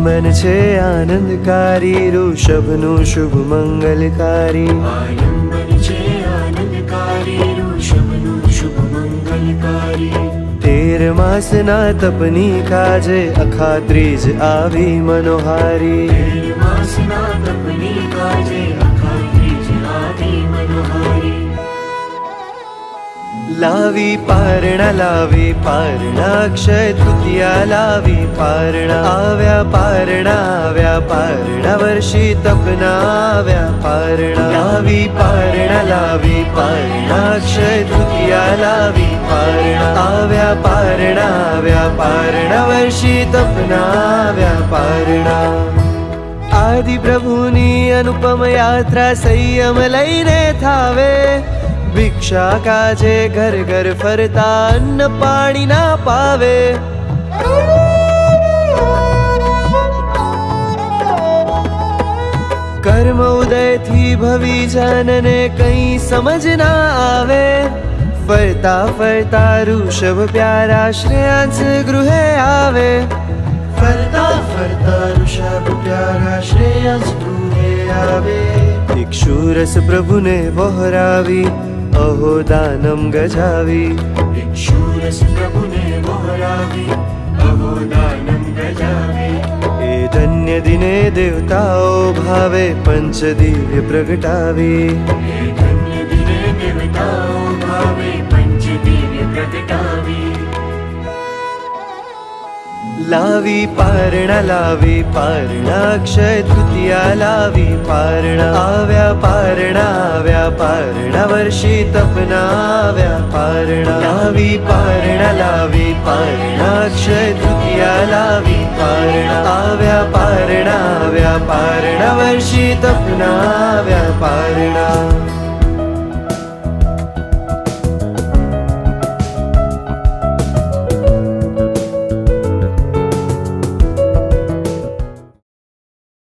આલંબન છે આનંદકારી ઋષભનું શુભ મંગલકારી આલંબન છે આનંદકારી ઋષભનું શુભ મંગલકારી 13 માસના તપની કાજે અખાત્રીજ આવી મનોહારી 13 માસના તપની કાજે અખાત્રીજ આવી મનોહારી લાવી પારણા અક્ષય તૃતીયા લાવી પારણા આવ્યા પારણા વર્ષી તપના આવ્યા પારણા લાવી પારણા અક્ષય તૃતીયા લાવી પારણા આવ્યા પારણા વર્ષી તપના આવ્યા પારણા આદિ પ્રભુની અનુપમ યાત્રા સંયમ લઈને થાવે ભિક્ષા કાજે ઘર ઘર ફરતા અન્ન પાણી ના પાવે કર્મ ઉદયથી ભવી જનને કઈ સમજ ના આવે ફરતા ફરતા ઋષભ પ્યારા શ્રેયાંશ ગૃહે આવે ફરતા ફરતા ઋષભ પ્યારા શ્રેયાંશ ગૃહે આવે ઇક્ષુરસ પ્રભુને વહોરાવી અહો દાનમ ગજાવી ઇક્ષુરસ પ્રભુને વહોરાવી અહો દાનમ ગજાવી એ ધન્ય દિને દેવતાઓ ભાવે પંચ દિવ્ય પ્રગટાવી એ ધન્ય દિને દેવતાઓ ભાવે પંચ દિવ્ય પ્રગટાવી લાવી પારણા અક્ષય તૃતીયા લાવી પારણા આવ્યા પારણા વર્ષી તપના આવ્યા પારણા લાવી પારણા અક્ષય તૃતીયા લાવી પારણા આવ્યા પારણા વર્ષી તપના આવ્યા પારણા